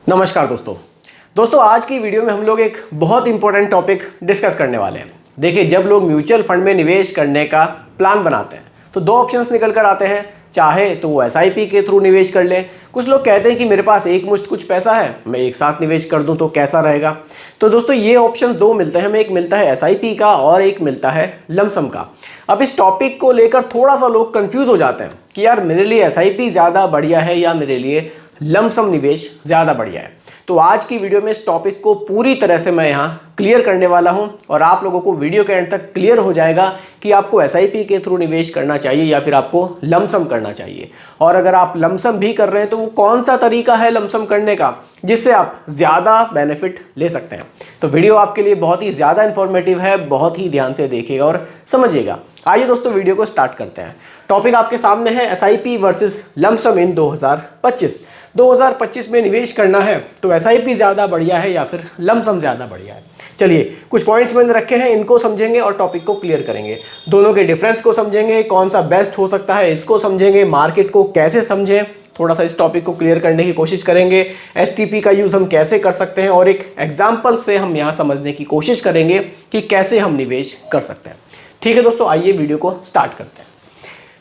नमस्कार दोस्तों आज की वीडियो में हम लोग एक बहुत इंपॉर्टेंट टॉपिक डिस्कस करने वाले हैं। देखिए, जब लोग म्यूचुअल फंड में निवेश करने का प्लान बनाते हैं तो दो ऑप्शंस निकल कर आते हैं। चाहे तो वो एसआईपी के थ्रू निवेश कर लें। कुछ लोग कहते हैं कि मेरे पास एक मुश्त कुछ पैसा है, मैं एक साथ निवेश कर दूं तो कैसा रहेगा। तो दोस्तों ये ऑप्शंस दो मिलते हैं हमें, एक मिलता है एसआईपी का और एक मिलता है लमसम का। अब इस टॉपिक को लेकर थोड़ा सा लोग कंफ्यूज हो जाते हैं कि यार मेरे लिए एसआईपी ज़्यादा बढ़िया है या मेरे लिए लमसम निवेश ज़्यादा बढ़िया है। तो आज की वीडियो में इस टॉपिक को पूरी तरह से मैं यहाँ क्लियर करने वाला हूँ और आप लोगों को वीडियो के एंड तक क्लियर हो जाएगा कि आपको एसआईपी के थ्रू निवेश करना चाहिए या फिर आपको लमसम करना चाहिए। और अगर आप लमसम भी कर रहे हैं तो वो कौन सा तरीका है लमसम करने का जिससे आप ज़्यादा बेनिफिट ले सकते हैं। तो वीडियो आपके लिए बहुत ही ज़्यादा इंफॉर्मेटिव है, बहुत ही ध्यान से देखिएगा और समझिएगा। आइए दोस्तों वीडियो को स्टार्ट करते हैं। टॉपिक आपके सामने है एसआईपी वर्सेस लमसम इन 2025 में निवेश करना है तो एसआईपी ज़्यादा बढ़िया है या फिर लमसम ज़्यादा बढ़िया है। चलिए कुछ पॉइंट्स मैंने रखे हैं, इनको समझेंगे और टॉपिक को क्लियर करेंगे। दोनों के डिफरेंस को समझेंगे, कौन सा बेस्ट हो सकता है इसको समझेंगे, मार्केट को कैसे समझें, थोड़ा सा इस टॉपिक को क्लियर करने की कोशिश करेंगे। एसटीपी का यूज़ हम कैसे कर सकते हैं और एक एग्जाम्पल से हम यहाँ समझने की कोशिश करेंगे कि कैसे हम निवेश कर सकते हैं। ठीक है दोस्तों, आइए वीडियो को स्टार्ट करते हैं।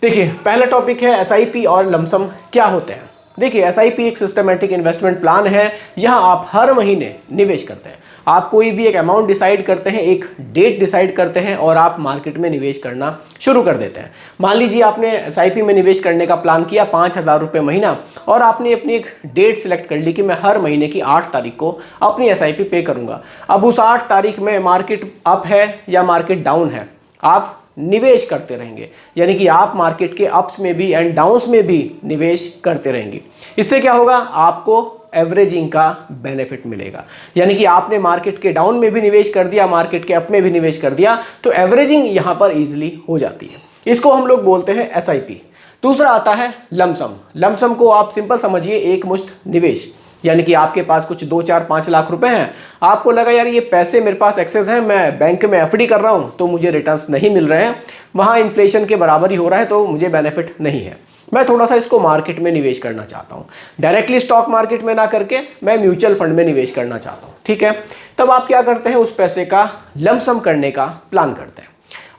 देखिए, पहला टॉपिक है एसआईपी और लमसम क्या होते हैं। देखिए, एसआईपी एक सिस्टमैटिक इन्वेस्टमेंट प्लान है। यहाँ आप हर महीने निवेश करते हैं। आप कोई भी एक अमाउंट डिसाइड करते हैं, एक डेट डिसाइड करते हैं और आप मार्केट में निवेश करना शुरू कर देते हैं। मान लीजिए आपने एसआईपी में निवेश करने का प्लान किया 5,000 रुपये महीना और आपने अपनी एक डेट सिलेक्ट कर ली कि मैं हर महीने की 8 तारीख को अपनी एसआईपी पे करूँगा। अब उस 8 तारीख में मार्केट अप है या मार्केट डाउन है, आप निवेश करते रहेंगे। यानी कि आप मार्केट के अप्स में भी एंड डाउन्स में भी निवेश करते रहेंगे। इससे क्या होगा, आपको एवरेजिंग का बेनिफिट मिलेगा। यानी कि आपने मार्केट के डाउन में भी निवेश कर दिया, मार्केट के अप में भी निवेश कर दिया, तो एवरेजिंग यहां पर इजीली हो जाती है। इसको हम लोग बोलते हैं एसआईपी। दूसरा आता है लमसम। लमसम को आप सिंपल समझिए एक मुश्त निवेश। यानी कि आपके पास कुछ 2, 4, 5 लाख रुपए हैं, आपको लगा यार ये पैसे मेरे पास एक्सेस हैं, मैं बैंक में एफडी कर रहा हूं तो मुझे रिटर्न्स नहीं मिल रहे हैं, वहां इन्फ्लेशन के बराबर ही हो रहा है तो मुझे बेनिफिट नहीं है। मैं थोड़ा सा इसको मार्केट में निवेश करना चाहता हूं, डायरेक्टली स्टॉक मार्केट में ना करके मैं म्यूचुअल फंड में निवेश करना चाहता हूं। ठीक है, तब आप क्या करते हैं, उस पैसे का लमसम करने का प्लान करते हैं।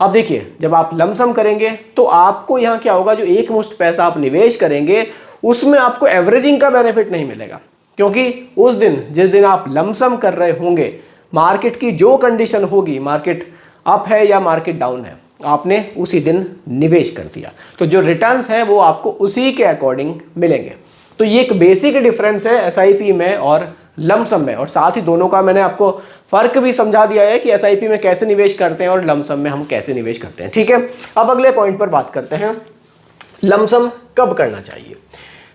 अब देखिए, जब आप लमसम करेंगे तो आपको यहाँ क्या होगा, जो एक मुश्त पैसा आप निवेश करेंगे उसमें आपको एवरेजिंग का बेनिफिट नहीं मिलेगा, क्योंकि उस दिन जिस दिन आप लमसम कर रहे होंगे मार्केट की जो कंडीशन होगी, मार्केट अप है या मार्केट डाउन है, आपने उसी दिन निवेश कर दिया तो जो रिटर्न्स हैं वो आपको उसी के अकॉर्डिंग मिलेंगे। तो ये एक बेसिक डिफरेंस है एसआईपी में और लमसम में, और साथ ही दोनों का मैंने आपको फर्क भी समझा दिया है कि एसआईपी में कैसे निवेश करते हैं और लमसम में हम कैसे निवेश करते हैं। ठीक है, अब अगले पॉइंट पर बात करते हैं, लमसम कब करना चाहिए।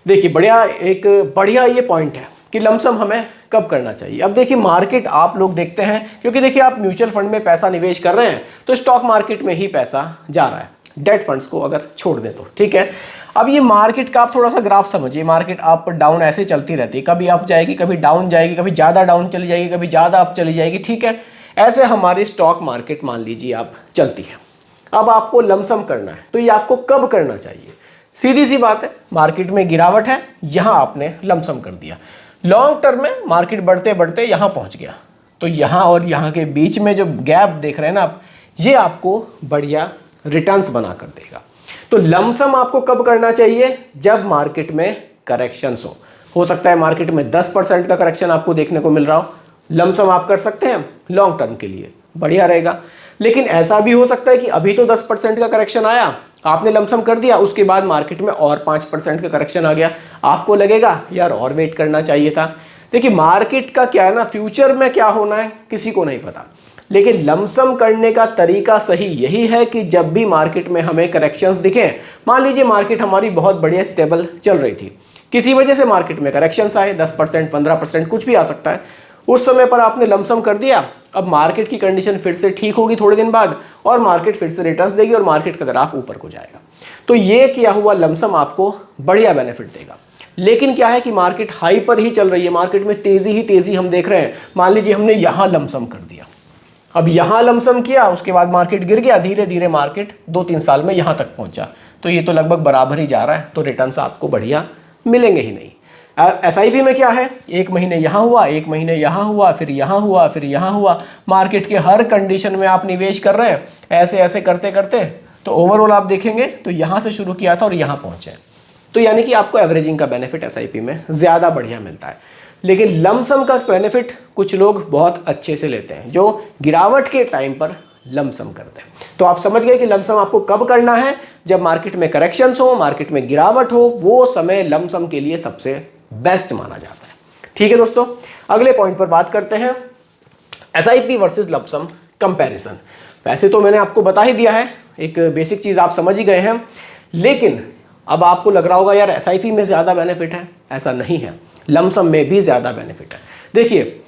देखिए, बढ़िया ये पॉइंट है कि लमसम हमें कब करना चाहिए। अब देखिए, मार्केट आप लोग देखते हैं, क्योंकि देखिए आप म्यूचुअल फंड में पैसा निवेश कर रहे हैं तो स्टॉक मार्केट में ही पैसा जा रहा है, डेट फंड्स को अगर छोड़ दें तो। ठीक है, अब ये मार्केट का आप थोड़ा सा ग्राफ समझिए। मार्केट अप डाउन ऐसे चलती रहती है, कभी अप जाएगी, कभी डाउन जाएगी, कभी ज़्यादा डाउन चली जाएगी, कभी ज़्यादा अप चली जाएगी। ठीक है, ऐसे हमारी स्टॉक मार्केट मान लीजिए आप चलती है। अब आपको लमसम करना है तो ये आपको कब करना चाहिए। सीधी सी बात है, मार्केट में गिरावट है, यहां आपने लमसम कर दिया। लॉन्ग टर्म में मार्केट बढ़ते बढ़ते यहां पहुंच गया तो यहां और यहां के बीच में जो गैप देख रहे हैं ना आप, ये आपको बढ़िया रिटर्न्स बना कर देगा। तो लमसम आपको कब करना चाहिए, जब मार्केट में करेक्शंस हो सकता है मार्केट में 10% का करेक्शन आपको देखने को मिल रहा हो, लमसम आप कर सकते हैं लॉन्ग टर्म के लिए, बढ़िया रहेगा। लेकिन ऐसा भी हो सकता है कि अभी तो 10% का करेक्शन आया, आपने लमसम कर दिया, उसके बाद मार्केट में और 5% का करेक्शन आ गया, आपको लगेगा यार और वेट करना चाहिए था। देखिए, मार्केट का क्या है ना, फ्यूचर में क्या होना है किसी को नहीं पता, लेकिन लमसम करने का तरीका सही यही है कि जब भी मार्केट में हमें करेक्शंस दिखें, मान लीजिए मार्केट हमारी बहुत बढ़िया स्टेबल चल रही थी, किसी वजह से मार्केट में करेक्शंस आए, 10%, 15%, कुछ भी आ सकता है, उस समय पर आपने लमसम कर दिया। अब मार्केट की कंडीशन फिर से ठीक होगी थोड़े दिन बाद और मार्केट फिर से रिटर्न्स देगी और मार्केट का ग्राफ ऊपर को जाएगा, तो ये किया हुआ लमसम आपको बढ़िया बेनिफिट देगा। लेकिन क्या है कि मार्केट हाई पर ही चल रही है, मार्केट में तेजी हम देख रहे हैं, मान लीजिए हमने यहां लमसम कर दिया, अब यहां लमसम किया, उसके बाद मार्केट गिर गया, धीरे धीरे मार्केट 2-3 साल में यहां तक पहुंचा, तो ये तो लगभग बराबर ही जा रहा है, तो रिटर्न्स आपको बढ़िया मिलेंगे ही नहीं। एसआईपी में क्या है, एक महीने यहाँ हुआ, एक महीने यहाँ हुआ, फिर यहाँ हुआ, फिर यहाँ हुआ, मार्केट के हर कंडीशन में आप निवेश कर रहे हैं, ऐसे ऐसे करते करते तो ओवरऑल आप देखेंगे तो यहाँ से शुरू किया था और यहाँ पहुँचे। तो यानी कि आपको एवरेजिंग का बेनिफिट एसआईपी में ज़्यादा बढ़िया मिलता है। लेकिन लमसम का बेनिफिट कुछ लोग बहुत अच्छे से लेते हैं, जो गिरावट के टाइम पर लमसम करते हैं। तो आप समझ गए कि लमसम आपको कब करना है, जब मार्केट में करेक्शंस हो, मार्केट में गिरावट हो, वो समय लमसम के लिए सबसे बेस्ट माना जाता है। ठीक है दोस्तों, अगले पॉइंट पर बात करते हैं, एसआईपी वर्सेस लमसम कंपैरिजन। वैसे तो मैंने आपको बता ही दिया है, एक बेसिक चीज़ आप समझ ही गए हैं, लेकिन अब आपको लग रहा होगा यार एसआईपी में ज़्यादा बेनिफिट है। ऐसा नहीं है, लमसम में भी ज़्यादा बेनिफिट है। देखिए,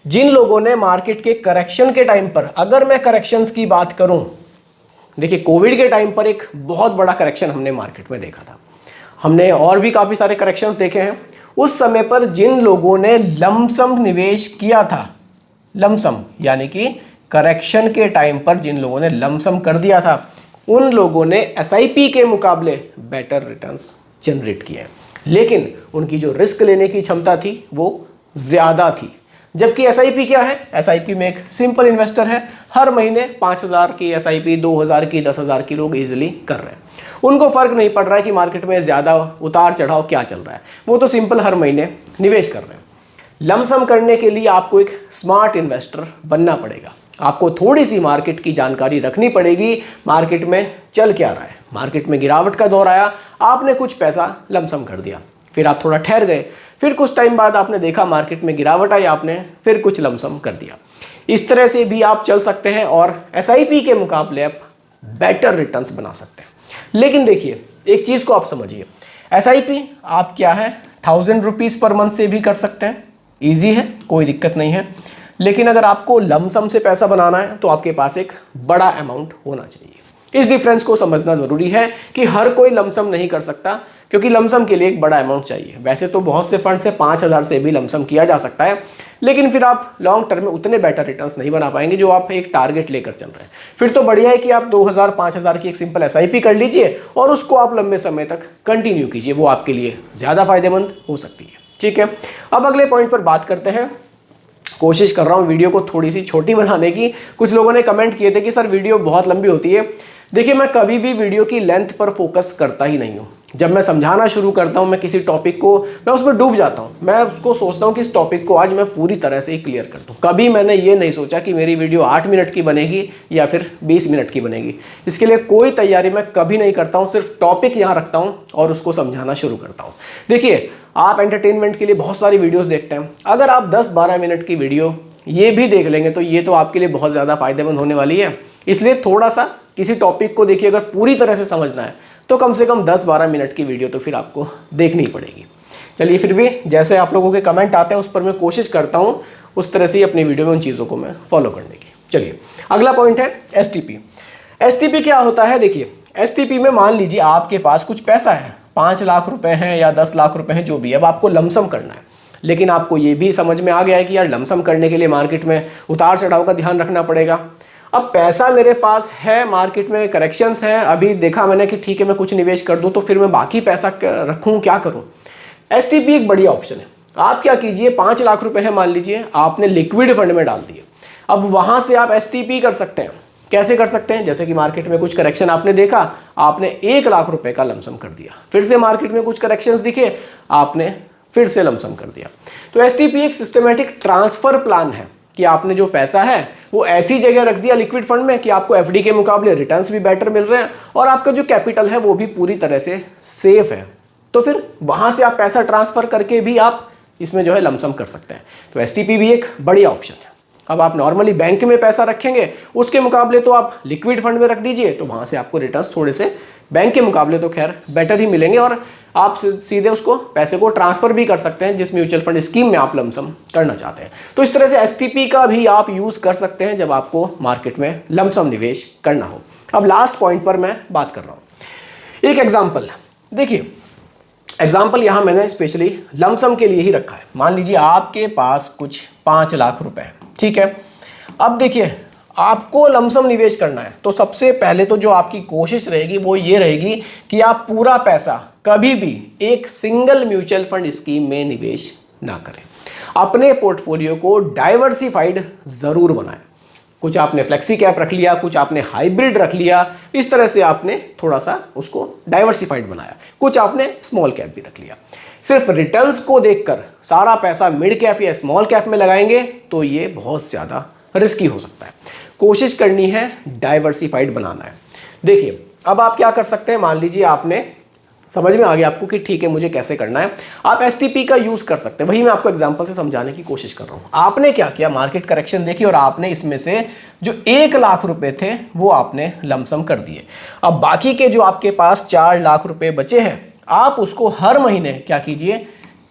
जिन लोगों ने मार्केट के करेक्शन के टाइम पर, अगर मैं करेक्शंस की बात करूं, देखिए कोविड के टाइम पर एक बहुत बड़ा करेक्शन हमने मार्केट में देखा था, हमने और भी काफ़ी सारे करेक्शंस देखे हैं। उस समय पर जिन लोगों ने लमसम निवेश किया था, लमसम यानी कि करेक्शन के टाइम पर जिन लोगों ने लमसम कर दिया था, उन लोगों ने एसआईपी के मुकाबले बेटर रिटर्न्स जनरेट किए, लेकिन उनकी जो रिस्क लेने की क्षमता थी वो ज़्यादा थी। जबकि एसआईपी क्या है, एसआईपी में एक सिंपल इन्वेस्टर है, हर महीने 5,000 की एसआईपी, 2,000 की, 10,000 की लोग इजीली कर रहे हैं। उनको फर्क नहीं पड़ रहा है कि मार्केट में ज़्यादा उतार चढ़ाव क्या चल रहा है, वो तो सिंपल हर महीने निवेश कर रहे हैं। लमसम करने के लिए आपको एक स्मार्ट इन्वेस्टर बनना पड़ेगा, आपको थोड़ी सी मार्केट की जानकारी रखनी पड़ेगी, मार्केट में चल क्या रहा है। मार्केट में गिरावट का दौर आया, आपने कुछ पैसा लमसम कर दिया, फिर आप थोड़ा ठहर गए, फिर कुछ टाइम बाद आपने देखा मार्केट में गिरावट आई, आपने फिर कुछ लमसम कर दिया। इस तरह से भी आप चल सकते हैं और एसआईपी के मुकाबले आप बेटर रिटर्न्स बना सकते हैं। लेकिन देखिए, एक चीज़ को आप समझिए, एसआईपी आप क्या है 1,000 रुपीज़ पर मंथ से भी कर सकते हैं, ईजी है, कोई दिक्कत नहीं है। लेकिन अगर आपको लमसम से पैसा बनाना है तो आपके पास एक बड़ा अमाउंट होना चाहिए। इस डिफरेंस को समझना ज़रूरी है कि हर कोई लमसम नहीं कर सकता, क्योंकि लमसम के लिए एक बड़ा अमाउंट चाहिए। वैसे तो बहुत से फंड से 5,000 से भी लमसम किया जा सकता है, लेकिन फिर आप लॉन्ग टर्म में उतने बेटर रिटर्न्स नहीं बना पाएंगे जो आप एक टारगेट लेकर चल रहे हैं। फिर तो बढ़िया है कि आप 2,000 5,000 की एक सिंपल एसआईपी कर लीजिए और उसको आप लंबे समय तक कंटिन्यू कीजिए, वो आपके लिए ज़्यादा फायदेमंद हो सकती है। ठीक है, अब अगले पॉइंट पर बात करते हैं। कोशिश कर रहा हूँ वीडियो को थोड़ी सी छोटी बनाने की। कुछ लोगों ने कमेंट किए थे कि सर वीडियो बहुत लंबी होती है। देखिए, मैं कभी भी वीडियो की लेंथ पर फोकस करता ही नहीं हूँ। जब मैं समझाना शुरू करता हूँ, मैं किसी टॉपिक को, मैं उसमें डूब जाता हूँ। मैं उसको सोचता हूँ कि इस टॉपिक को आज मैं पूरी तरह से ही क्लियर कर दूँ। कभी मैंने ये नहीं सोचा कि मेरी वीडियो 8 मिनट की बनेगी या फिर 20 मिनट की बनेगी। इसके लिए कोई तैयारी मैं कभी नहीं करता हूँ, सिर्फ टॉपिक यहाँ रखता हूँ और उसको समझाना शुरू करता हूँ। देखिए, आप एंटरटेनमेंट के लिए बहुत सारी वीडियोस देखते हैं, अगर आप 10-12 मिनट की वीडियो ये भी देख लेंगे तो ये तो आपके लिए बहुत ज़्यादा फायदेमंद होने वाली है। इसलिए थोड़ा सा किसी टॉपिक को देखिए, अगर पूरी तरह से समझना है तो कम से कम 10-12 मिनट की वीडियो तो फिर आपको देखनी पड़ेगी। चलिए, फिर भी जैसे आप लोगों के कमेंट आते हैं उस पर मैं कोशिश करता हूँ उस तरह से ही अपनी वीडियो में उन चीज़ों को मैं फॉलो करने की। चलिए, अगला पॉइंट है एसटीपी। एसटीपी क्या होता है? देखिए, एसटीपी में मान लीजिए आपके पास कुछ पैसा है, 5 लाख रुपए हैं या 10 लाख रुपए हैं, जो भी है, अब आपको लमसम करना है। लेकिन आपको ये भी समझ में आ गया है कि यार लमसम करने के लिए मार्केट में उतार चढ़ाव का ध्यान रखना पड़ेगा। अब पैसा मेरे पास है, मार्केट में करेक्शंस हैं, अभी देखा मैंने कि ठीक है मैं कुछ निवेश कर दूं, तो फिर मैं बाकी पैसा रखूं, क्या करूं? एसटीपी एक बढ़िया ऑप्शन है। आप क्या कीजिए, 5 लाख रुपए है मान लीजिए, आपने लिक्विड फंड में डाल दिए। अब वहां से आप एसटीपी कर सकते हैं। कैसे कर सकते हैं? जैसे कि मार्केट में कुछ करेक्शन आपने देखा, आपने 1 लाख रुपए का लमसम कर दिया, फिर से मार्केट में कुछ करेक्शंस दिखे, आपने फिर से लमसम कर दिया। तो एसटीपी एक सिस्टमैटिक ट्रांसफर प्लान है कि आपने जो पैसा है वो ऐसी जगह रख दिया लिक्विड फंड में कि आपको एफडी के मुकाबले रिटर्न्स भी बेटर मिल रहे हैं और आपका जो कैपिटल है वो भी पूरी तरह से सेफ है। तो फिर वहां से आप पैसा ट्रांसफर करके भी आप इसमें जो है लमसम कर सकते हैं। तो एसटीपी भी एक बढ़िया ऑप्शन है। अब आप नॉर्मली बैंक में पैसा रखेंगे, उसके मुकाबले तो आप लिक्विड फंड में रख दीजिए, तो वहां से आपको रिटर्न्स थोड़े से बैंक के मुकाबले तो खैर बेटर ही मिलेंगे और आप सीधे उसको पैसे को ट्रांसफर भी कर सकते हैं जिस म्यूचुअल फंड स्कीम में आप लमसम करना चाहते हैं। तो इस तरह से एसटीपी का भी आप यूज कर सकते हैं जब आपको मार्केट में लमसम निवेश करना हो। अब लास्ट पॉइंट पर मैं बात कर रहा हूं, एक एग्जांपल। देखिए, एग्जांपल यहां मैंने स्पेशली लमसम के लिए ही रखा है। मान लीजिए आपके पास कुछ 5 लाख रुपए है, ठीक है। अब देखिए, आपको लमसम निवेश करना है तो सबसे पहले तो जो आपकी कोशिश रहेगी वो ये रहेगी कि आप पूरा पैसा कभी भी एक सिंगल म्यूचुअल फंड स्कीम में निवेश ना करें। अपने पोर्टफोलियो को डाइवर्सिफाइड जरूर बनाएं। कुछ आपने फ्लेक्सी कैप रख लिया, कुछ आपने हाइब्रिड रख लिया, इस तरह से आपने थोड़ा सा उसको डाइवर्सिफाइड बनाया। कुछ आपने स्मॉल कैप भी रख लिया। सिर्फ रिटर्न्स को देखकर सारा पैसा मिड कैप या स्मॉल कैप में लगाएंगे तो ये बहुत ज़्यादा रिस्की हो सकता है। कोशिश करनी है डाइवर्सिफाइड बनाना है। देखिए अब आप क्या कर सकते हैं, मान लीजिए आपने समझ में आ गया आपको कि ठीक है मुझे कैसे करना है, आप एसटीपी का यूज कर सकते हैं। वही मैं आपको एग्जांपल से समझाने की कोशिश कर रहा हूं। आपने क्या किया, मार्केट करेक्शन देखी और आपने इसमें से जो 1 लाख रुपए थे वो आपने लमसम कर दिए। अब बाकी के जो आपके पास 4 लाख रुपए बचे हैं, आप उसको हर महीने क्या कीजिए,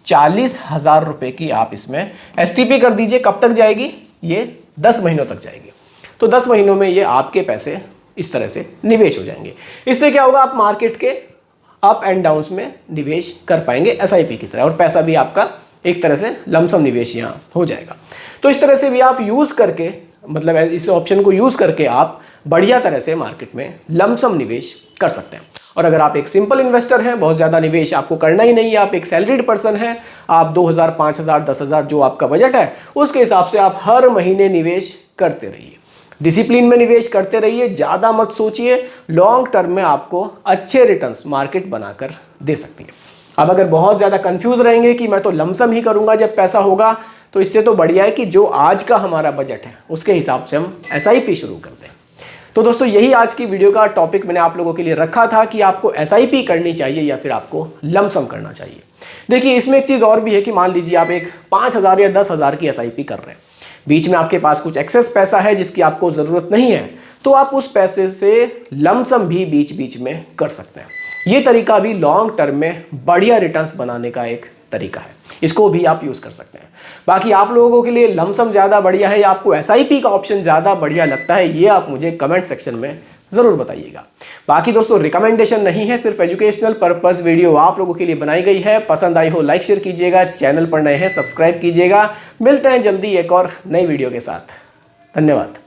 40,000 रुपए की आप इसमें एसटीपी कर दीजिए। कब तक जाएगी, ये 10 महीनों तक जाएगी। तो 10 महीनों में ये आपके पैसे इस तरह से निवेश हो जाएंगे। इससे क्या होगा, आप मार्केट के अप एंड डाउन्स में निवेश कर पाएंगे एसआईपी की तरह, और पैसा भी आपका एक तरह से लमसम निवेश यहाँ हो जाएगा। तो इस तरह से भी आप यूज़ करके, मतलब इस ऑप्शन को यूज़ करके आप बढ़िया तरह से मार्केट में लमसम निवेश कर सकते हैं। और अगर आप एक सिंपल इन्वेस्टर हैं, बहुत ज़्यादा निवेश आपको करना ही नहीं है, आप एक सैलरीड पर्सन हैं, आप 2,000, 5,000, 10,000 जो आपका बजट है उसके हिसाब से आप हर महीने निवेश करते रहिए। डिसिप्लिन में निवेश करते रहिए, ज़्यादा मत सोचिए। लॉन्ग टर्म में आपको अच्छे रिटर्न्स मार्केट बनाकर दे सकती है। अब अगर बहुत ज़्यादा कंफ्यूज रहेंगे कि मैं तो लमसम ही करूंगा जब पैसा होगा, तो इससे तो बढ़िया है कि जो आज का हमारा बजट है उसके हिसाब से हम एसआईपी शुरू कर दें। तो दोस्तों यही आज की वीडियो का टॉपिक मैंने आप लोगों के लिए रखा था कि आपको एसआईपी करनी चाहिए या फिर आपको लमसम करना चाहिए। देखिए इसमें एक चीज़ और भी है कि मान लीजिए आप एक 5,000 या 10,000 की एसआईपी कर रहे हैं, बीच में आपके पास कुछ एक्सेस पैसा है जिसकी आपको ज़रूरत नहीं है, तो आप उस पैसे से लमसम भी बीच बीच में कर सकते हैं। ये तरीका भी लॉन्ग टर्म में बढ़िया रिटर्न्स बनाने का एक तरीका है, इसको भी आप यूज़ कर सकते हैं। बाकी आप लोगों के लिए लमसम ज़्यादा बढ़िया है या आपको एसआईपी का ऑप्शन ज़्यादा बढ़िया लगता है, ये आप मुझे कमेंट सेक्शन में ज़रूर बताइएगा। बाकी दोस्तों रिकमेंडेशन नहीं है, सिर्फ एजुकेशनल पर्पस वीडियो आप लोगों के लिए बनाई गई है। पसंद आई हो लाइक शेयर कीजिएगा, चैनल पर नए हैं सब्सक्राइब कीजिएगा। मिलते हैं जल्दी एक और नई वीडियो के साथ। धन्यवाद।